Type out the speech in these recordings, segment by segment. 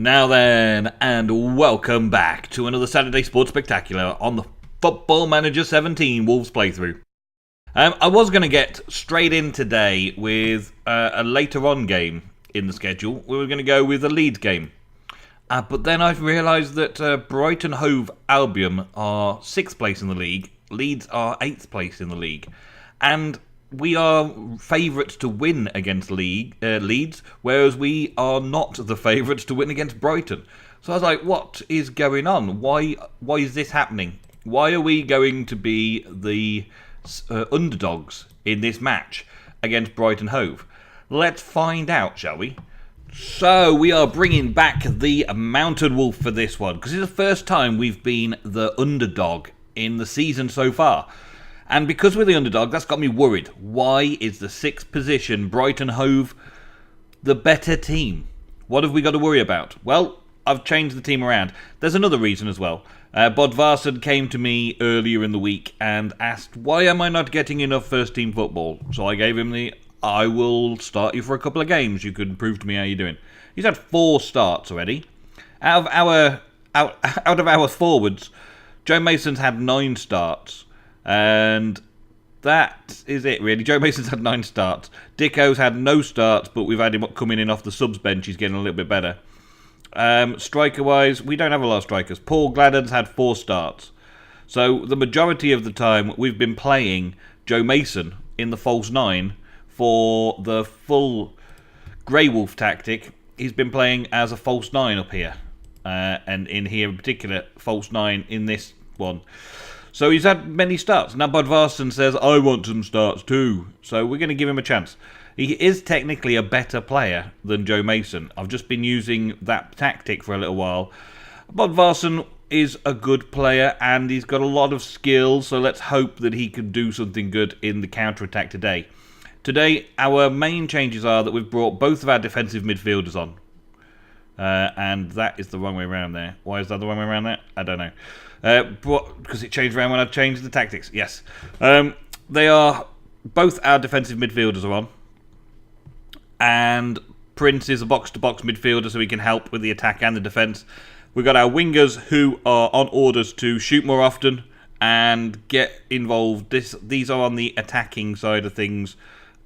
Now then, and welcome back to another Saturday Sports Spectacular on the Football Manager 17 Wolves playthrough. I was going to get straight in today with a later on game in the schedule. We were going to go with a Leeds game. But then I've realised that Brighton Hove Albion are 6th place in the league. Leeds are 8th place in the league. And we are favourites to win against Leeds, whereas we are not the favourites to win against Brighton. So I was like, what is going on? Why is this happening? Why are we going to be the underdogs in this match against Brighton Hove? Let's find out, shall we? So we are bringing back the Mountain Wolf for this one, because it's the first time we've been the underdog in the season so far. And because we're the underdog, that's got me worried. Why is the 6th position, Brighton Hove, the better team? What have we got to worry about? Well, I've changed the team around. There's another reason as well. Bodvarsson came to me earlier in the week and asked, why am I not getting enough first team football? So I gave him I will start you for a couple of games. You can prove to me how you're doing. He's had 4 starts already. Out of our forwards, Joe Mason's had 9 starts. And that is it, really. Joe Mason's had 9 starts. Dicko's had no starts, but we've had him coming in off the subs bench. He's getting a little bit better. Striker-wise, we don't have a lot of strikers. Paul Gladden's had 4 starts. So the majority of the time, we've been playing Joe Mason in the false 9 for the full Grey Wolf tactic. He's been playing as a false 9 up here. And in here in particular, false 9 in this one. So he's had many starts. Now Bodvarsson says, I want some starts too. So we're going to give him a chance. He is technically a better player than Joe Mason. I've just been using that tactic for a little while. Bodvarsson is a good player and he's got a lot of skills. So let's hope that he can do something good in the counter-attack today. Today, our main changes are that we've brought both of our defensive midfielders on. And that is the wrong way around there. Why is that the wrong way around there? I don't know. Because it changed around when I changed the tactics. Yes. They are... Both our defensive midfielders are on. And Prince is a box-to-box midfielder, so he can help with the attack and the defence. We've got our wingers who are on orders to shoot more often and get involved. These are on the attacking side of things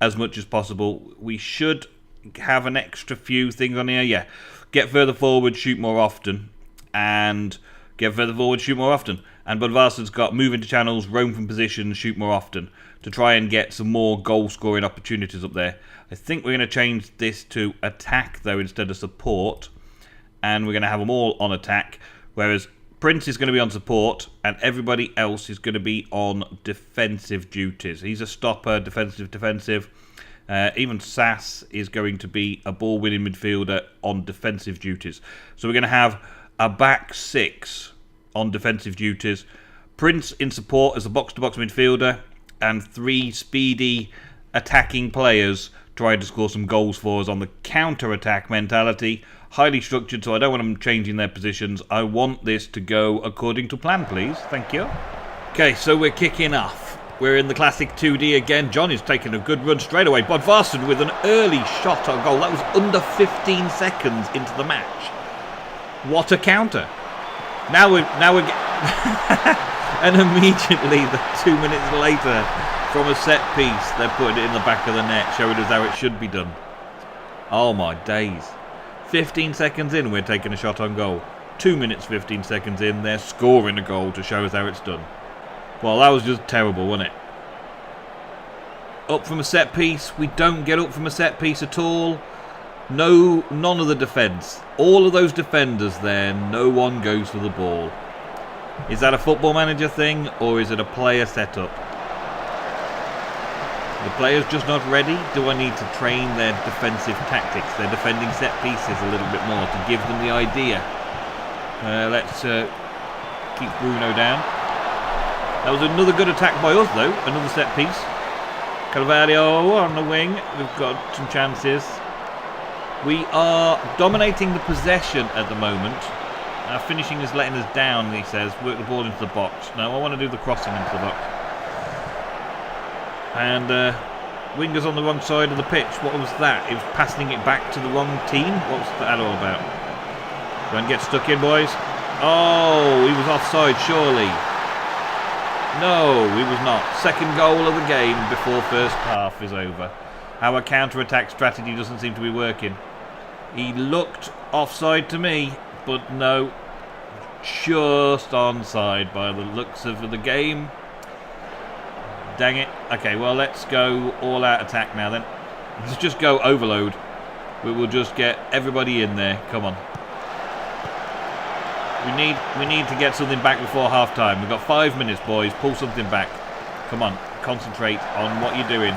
as much as possible. We should have an extra few things on here. Yeah. Get further forward, shoot more often. And... Get further forward, shoot more often. And Bodvarsson's got move into channels, roam from positions, shoot more often to try and get some more goal-scoring opportunities up there. I think we're going to change this to attack, though, instead of support. And we're going to have them all on attack. Whereas Prince is going to be on support and everybody else is going to be on defensive duties. He's a stopper, defensive. Even Sass is going to be a ball-winning midfielder on defensive duties. So we're going to have a back 6 on defensive duties, Prince in support as a box-to-box midfielder, and 3 speedy attacking players trying to score some goals for us on the counter-attack mentality. Highly structured, so I don't want them changing their positions. I want this to go according to plan, please. Thank you. Okay, so we're kicking off. We're in the classic 2D again. John is taking a good run straight away. Bodvarsson with an early shot on goal. That was under 15 seconds into the match. What a counter. Now we're and immediately, 2 minutes later, from a set piece, they're putting it in the back of the net, showing us how it should be done. Oh my days. 15 seconds in, we're taking a shot on goal. 2 minutes, 15 seconds in, they're scoring a goal to show us how it's done. Well, that was just terrible, wasn't it? Up from a set piece. We don't get up from a set piece at all. No, none of the defence. All of those defenders there, no one goes for the ball. Is that a football manager thing, or is it a player setup? The player's just not ready? Do I need to train their defensive tactics, their defending set pieces a little bit more to give them the idea? Let's keep Bruno down. That was another good attack by us, though. Another set piece. Carvalho on the wing. We've got some chances. We are dominating the possession at the moment. Our finishing is letting us down, he says. Work the ball into the box. No, I want to do the crossing into the box. And wingers on the wrong side of the pitch. What was that? It was passing it back to the wrong team? What was that all about? Don't get stuck in, boys. Oh, he was offside, surely. No, he was not. Second goal of the game before first half is over. Our counter-attack strategy doesn't seem to be working. He looked offside to me, but no. Just onside by the looks of the game. Dang it. Okay, well, let's go all-out attack now then. Let's just go overload. We will just get everybody in there. Come on. We need to get something back before half-time. We've got 5 minutes, boys. Pull something back. Come on. Concentrate on what you're doing.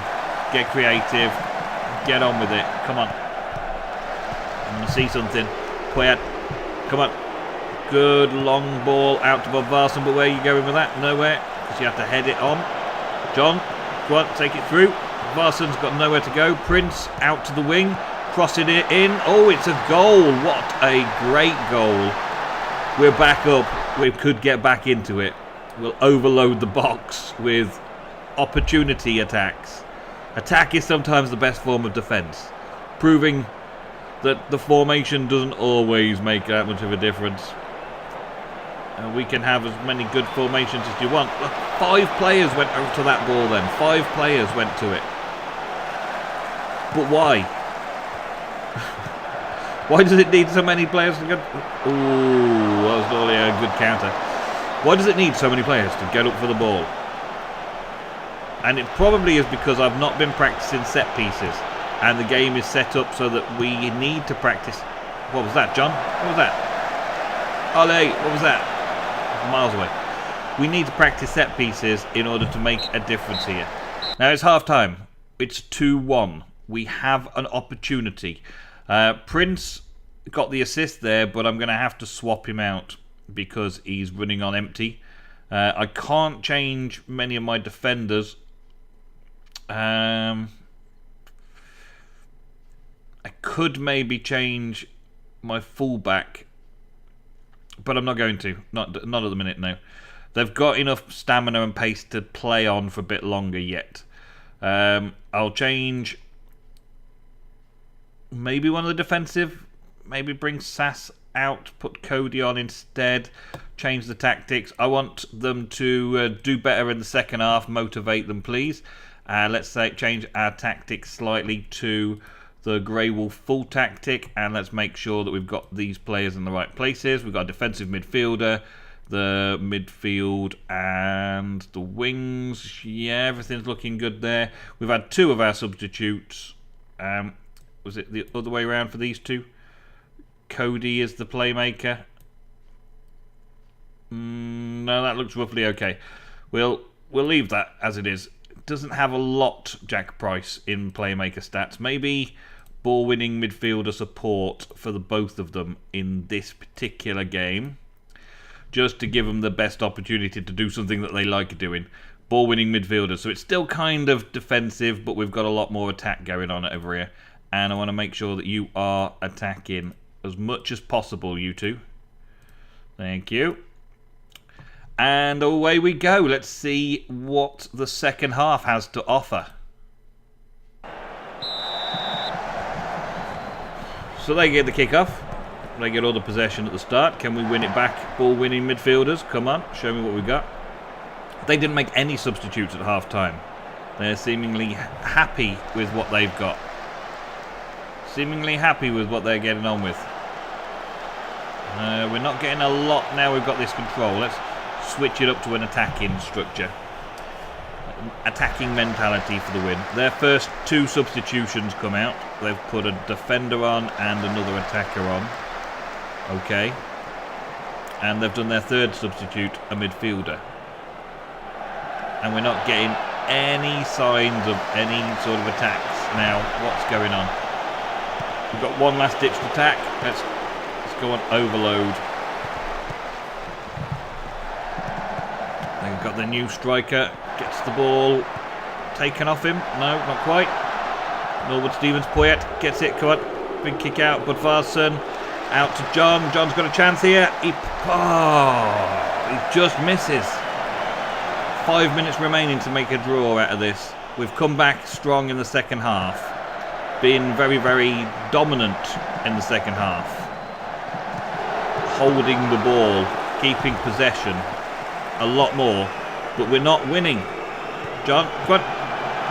Get creative. Get on with it. Come on. I'm going to see something. Poyet. Come on. Good long ball out to Bob Varson, but where are you going with that? Nowhere, because you have to head it on. John, go on, take it through. Varson's got nowhere to go. Prince out to the wing, crossing it in. Oh, it's a goal. What a great goal. We're back up. We could get back into it. We'll overload the box with opportunity attacks. Attack is sometimes the best form of defence, proving that the formation doesn't always make that much of a difference. We can have as many good formations as you want. 5 players went over to that ball then. 5 players went to it. But why? Why does it need so many players to go? Ooh, that was only a good counter. Why does it need so many players to get up for the ball? And it probably is because I've not been practicing set pieces. And the game is set up so that we need to practice. What was that, John? What was that? Ole, what was that? Miles away. We need to practice set pieces in order to make a difference here. Now it's half time. It's 2-1. We have an opportunity. Prince got the assist there, but I'm going to have to swap him out because he's running on empty. I can't change many of my defenders. I could maybe change my fullback, but I'm not going to. Not at the minute, no. They've got enough stamina and pace to play on for a bit longer yet. I'll change maybe one of the defensive. Maybe bring Sass out, put Cody on instead. Change the tactics. I want them to do better in the second half. Motivate them, please. Let's say change our tactics slightly to the Grey Wolf full tactic, and let's make sure that we've got these players in the right places. We've got a defensive midfielder, the midfield and the wings. Yeah, everything's looking good there. We've had 2 of our substitutes. Was it the other way around for these 2? Cody is the playmaker. No, that looks roughly okay. We'll leave that as it is. It doesn't have a lot, Jack Price, in playmaker stats. Maybe ball-winning midfielder support for the both of them in this particular game, just to give them the best opportunity to do something that they like doing. Ball-winning midfielders. So it's still kind of defensive, but we've got a lot more attack going on over here. And I want to make sure that you are attacking as much as possible, you two. Thank you. And away we go. Let's see what the second half has to offer. So they get the kickoff. They get all the possession at the start. Can we win it back? Ball-winning midfielders. Come on, show me what we've got. They didn't make any substitutes at half-time. They're seemingly happy with what they've got. Seemingly happy with what they're getting on with. We're not getting a lot now we've got this control. Let's switch it up to an attacking structure. Attacking mentality for the win. Their first 2 substitutions come out. They've put a defender on and another attacker on. Okay. And they've done their third substitute, a midfielder. And we're not getting any signs of any sort of attacks now. What's going on? We've got one last ditched attack. Let's go on overload. They've got the new striker. Gets the ball taken off him. No, not quite. Norwood Stevens, Poyet gets it. Come on. Big kick out. Budvarsson out to John. John's got a chance here. He just misses. 5 minutes remaining to make a draw out of this. We've come back strong in the second half. Been very, very dominant in the second half. holding the ball, keeping possession a lot more, but we're not winning. John, come on.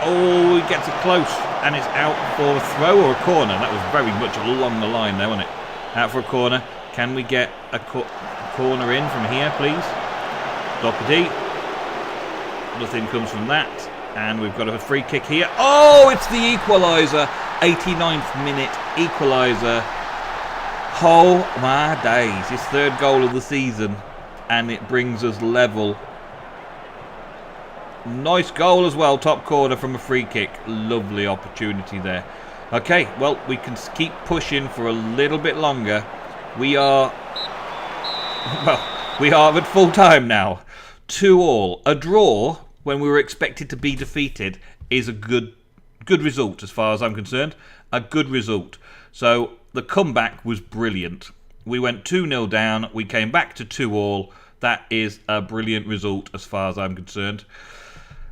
Oh, he gets it close, and it's out for a throw or a corner. That was very much along the line there, wasn't it? Out for a corner. Can we get a corner in from here, please? Doherty. Nothing comes from that. And we've got a free kick here. Oh, it's the equaliser. 89th minute equaliser. Oh my days. His third goal of the season. And it brings us level. Nice goal as well. Top corner from a free kick. Lovely opportunity there. Okay, well, we can keep pushing for a little bit longer. We are at full time now. 2-2. A draw when we were expected to be defeated is a good result as far as I'm concerned. A good result. So the comeback was brilliant. We went 2-0 down. We came back to 2-2. That is a brilliant result as far as I'm concerned.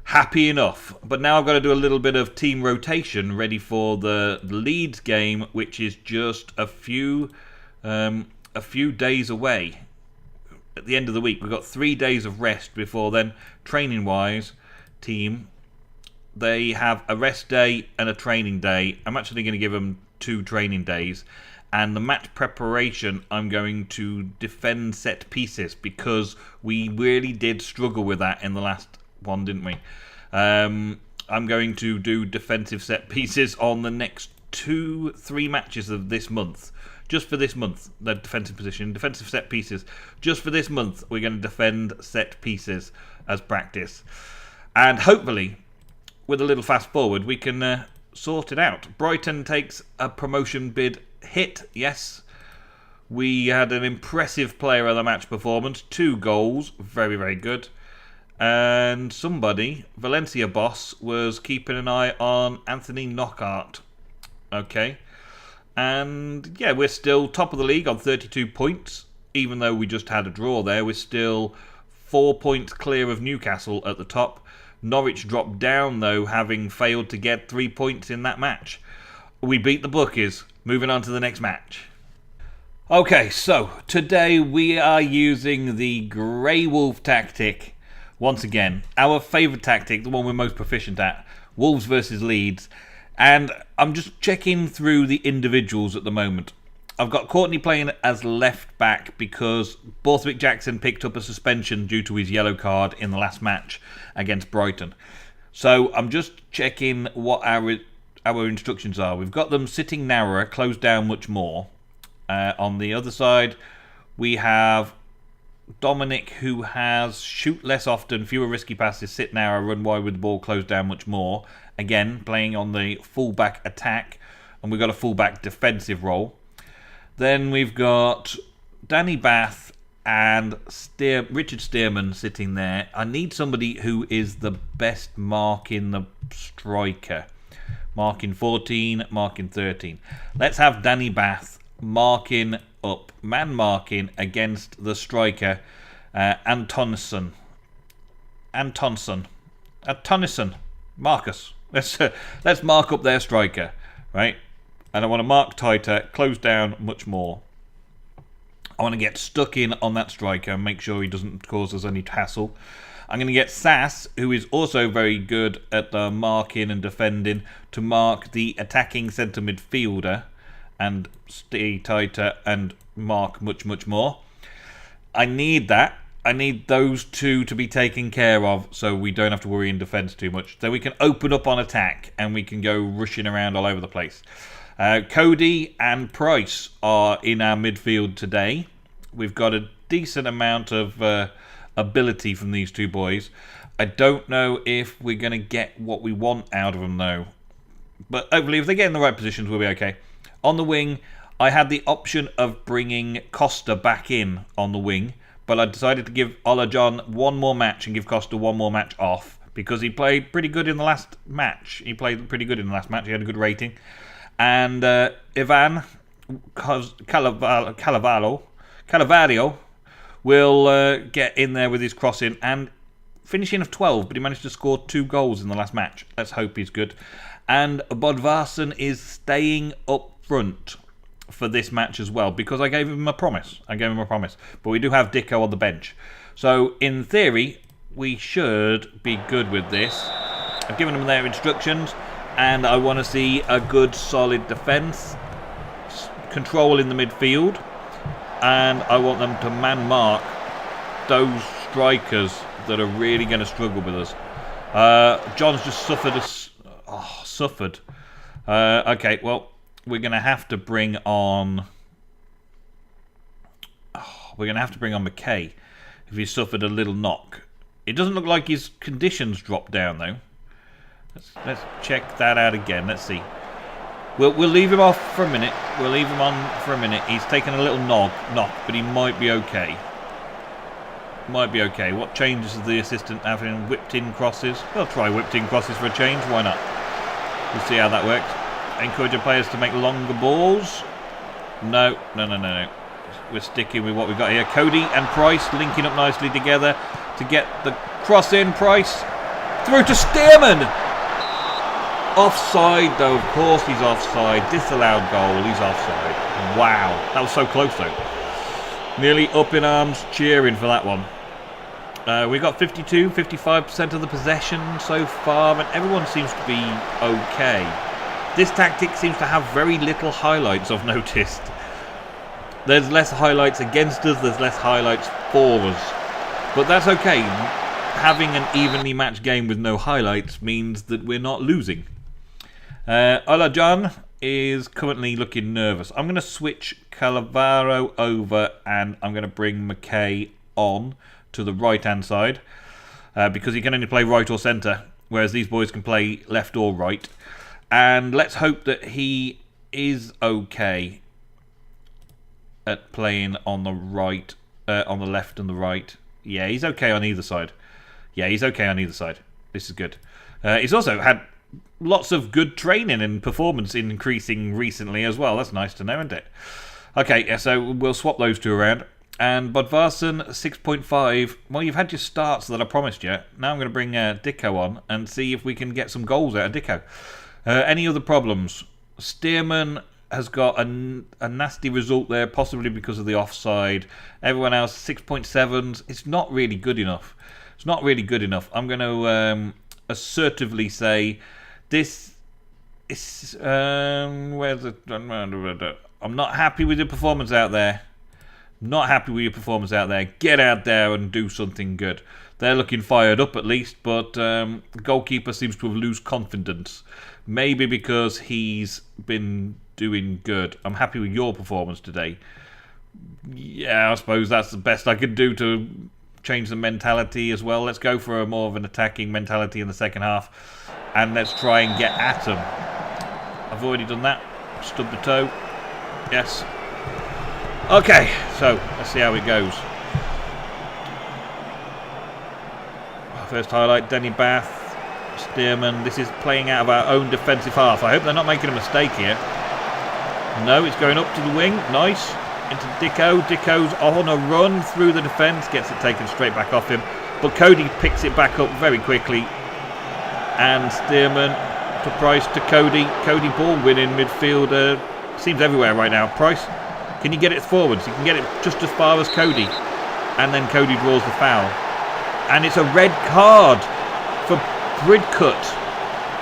Happy enough. But now I've got to do a little bit of team rotation ready for the Leeds game, which is just a few days away. At the end of the week, we've got 3 days of rest before then. Training wise, team, they have a rest day and a training day. I'm actually going to give them 2 training days, and the match preparation, I'm going to defend set pieces, because we really did struggle with that in the last one, didn't we? I'm going to do defensive set pieces on the next 2-3 matches of this month. Just for this month, the defensive position, defensive set pieces. Just for this month, we're going to defend set pieces as practice. And hopefully, with a little fast forward, we can sort it out. Brighton takes a promotion bid hit, yes. We had an impressive player of the match performance. 2 goals, very, very good. And somebody, Valencia boss, was keeping an eye on Anthony Knockaert. Okay. And yeah, we're still top of the league on 32 points. Even though we just had a draw there, we're still 4 points clear of Newcastle at the top. Norwich dropped down though, having failed to get 3 points in that match. We beat the bookies. Moving on to the next match. Okay, so today we are using the Grey Wolf tactic. Once again, our favourite tactic, the one we're most proficient at. Wolves versus Leeds. And I'm just checking through the individuals at the moment. I've got Courtney playing as left back because Borthwick Jackson picked up a suspension due to his yellow card in the last match against Brighton. So I'm just checking what our instructions are. We've got them sitting narrower, closed down much more. On the other side, we have Dominic, who has shoot less often, fewer risky passes, sit narrow, run wide with the ball, closed down much more. Again, playing on the fullback attack, and we've got a fullback defensive role. Then we've got Danny Bath and Richard Stearman sitting there. I need somebody who is the best marking the striker. Marking 14, marking 13. Let's have Danny Bath marking up, man marking against the striker, Antonison. Marcus. Let's mark up their striker, right? And I want to mark tighter, close down much more. I want to get stuck in on that striker and make sure he doesn't cause us any hassle. I'm going to get Sass, who is also very good at the marking and defending, to mark the attacking centre midfielder and stay tighter and mark much, much more. I need that. I need those two to be taken care of so we don't have to worry in defence too much. So we can open up on attack and we can go rushing around all over the place. Cody and Price are in our midfield today. We've got a decent amount of ability from these two boys. I don't know if we're going to get what we want out of them though. But hopefully if they get in the right positions we'll be okay. On the wing, I had the option of bringing Costa back in on the wing. But I decided to give Ola John one more match and give Costa one more match off because he played pretty good in the last match. He had a good rating. And Ivan Calavallo will get in there with his crossing and finishing of 12, but he managed to score 2 goals in the last match. Let's hope he's good. And Bodvarsson is staying up front. for this match as well, because I gave him a promise. But we do have Dicko on the bench. So, in theory, we should be good with this. I've given them their instructions, and I want to see a good, solid defence, control in the midfield, and I want them to man-mark those strikers that are really going to struggle with us. John's just suffered. Okay, well, we're going to have to bring on... McKay if he suffered a little knock. It doesn't look like his conditions dropped down, though. Let's check that out again. Let's see. We'll leave him off for a minute. We'll leave him on for a minute. He's taken a little knock, but he might be okay. What changes is the assistant having whipped-in crosses? We'll try whipped-in crosses for a change. Why not? We'll see how that works. Encourage our players to make longer balls. No. We're sticking with what we've got here. Cody and Price linking up nicely together to get the cross in. Price through to Stearman. Offside, though. Of course he's offside. Disallowed goal. He's offside. Wow. That was so close, though. Nearly up in arms cheering for that one. We got 55% of the possession so far, and everyone seems to be okay. This tactic seems to have very little highlights, I've noticed. There's less highlights against us, there's less highlights for us. But that's okay. Having an evenly matched game with no highlights means that we're not losing. Ola John is currently looking nervous. I'm going to switch Calavaro over, and I'm going to bring McKay on to the right-hand side, because he can only play right or centre, whereas these boys can play left or right. And let's hope that he is okay at playing on the right, on the left and the right. Yeah, he's okay on either side. This is good. He's also had lots of good training and performance increasing recently as well. That's nice to know, isn't it? Okay, yeah, so we'll swap those two around. And Bodvarsson, 6.5. Well, you've had your starts that I promised you. Now I'm going to bring Dicko on and see if we can get some goals out of Dicko. Any other problems? Stearman has got a nasty result there, possibly because of the offside. Everyone else, 6.7s. It's not really good enough. I'm going to assertively say this is... where's it? I'm not happy with your performance out there. Get out there and do something good. They're looking fired up at least, but the goalkeeper seems to have lost confidence. Maybe because he's been doing good. I'm happy with your performance today. Yeah, I suppose that's the best I could do to change the mentality as well. Let's go for a more of an attacking mentality in the second half, and let's try and get at them. I've already done that. Stubbed the toe. Yes. Okay, so let's see how it goes. First highlight, Denny Bath, Stearman. This is playing out of our own defensive half. I hope they're not making a mistake here. No, it's going up to the wing. Nice. Into Dicko. Dicko's on a run through the defence. Gets it taken straight back off him. But Cody picks it back up very quickly. And Stearman to Price to Cody. Cody ball winning midfielder. Seems everywhere right now. Price, can you get it forwards? You can get it just as far as Cody. And then Cody draws the foul. And it's a red card for Bridcut.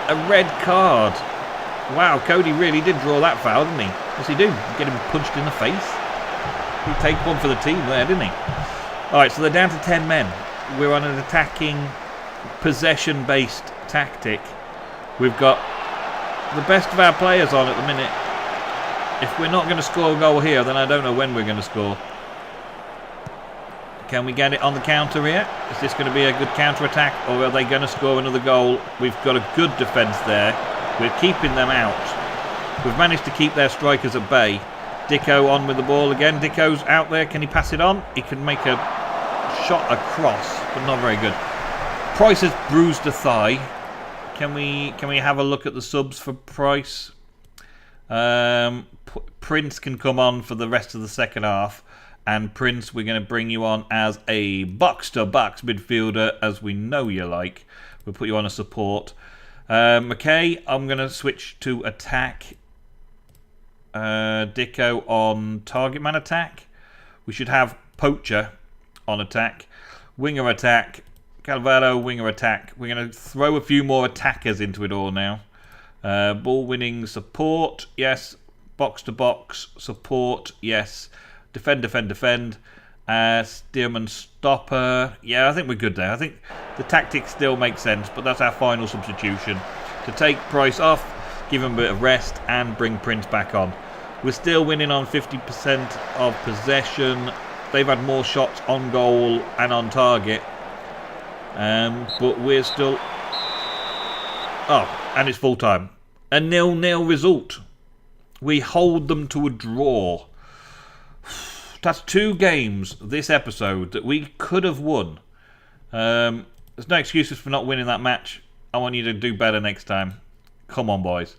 A red card. Wow, Cody really did draw that foul, didn't he? What's he do? Get him punched in the face? He take one for the team there, didn't he? Alright, so they're down to 10 men. We're on an attacking, possession-based tactic. We've got the best of our players on at the minute. If we're not going to score a goal here, then I don't know when we're going to score. Can we get it on the counter here? Is this going to be a good counter-attack, or are they going to score another goal? We've got a good defence there. We're keeping them out. We've managed to keep their strikers at bay. Dicko on with the ball again. Dicko's out there. Can he pass it on? He can make a shot across, but not very good. Price has bruised a thigh. Can we have a look at the subs for Price? Prince can come on for the rest of the second half. And Prince, we're going to bring you on as a box-to-box midfielder, as we know you like. We'll put you on a support. McKay, I'm going to switch to attack. Dicko on target man attack. We should have Poacher on attack. Winger attack. Calvado, winger attack. We're going to throw a few more attackers into it all now. Ball winning support, yes. Box to box support, yes. Defend. Steerman stopper. Yeah, I think we're good there. I think the tactics still make sense, but that's our final substitution. To take Price off, give him a bit of rest, and bring Prince back on. We're still winning on 50% of possession. They've had more shots on goal and on target. But we're still... Oh, and it's full time. A 0-0 result. We hold them to a draw. That's 2 games this episode that we could have won. There's no excuses for not winning that match. I want you to do better next time. Come on, boys.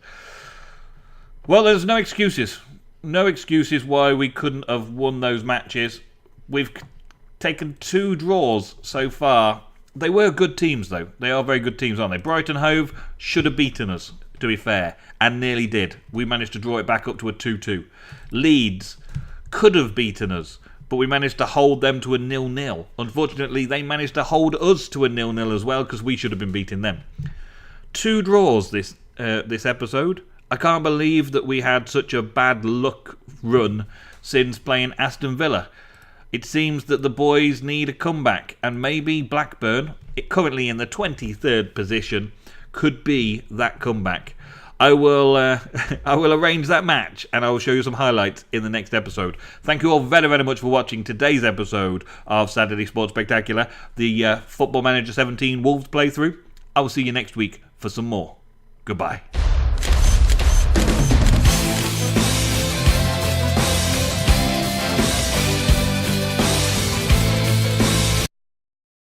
Well, there's no excuses. No excuses why we couldn't have won those matches. We've taken 2 draws so far. They were good teams, though. They are very good teams, aren't they? Brighton Hove should have beaten us, to be fair, and nearly did. We managed to draw it back up to a 2-2. Leeds could have beaten us, but we managed to hold them to a 0-0. Unfortunately, they managed to hold us to a 0-0 as well, because we should have been beating them. 2 draws this episode. I can't believe that we had such a bad luck run since playing Aston Villa. It seems that the boys need a comeback, and maybe Blackburn, currently in the 23rd position, could be that comeback. I will arrange that match, and I will show you some highlights in the next episode. Thank you all very, very much for watching today's episode of Saturday Sports Spectacular, the Football Manager 17 Wolves playthrough. I will see you next week for some more. Goodbye.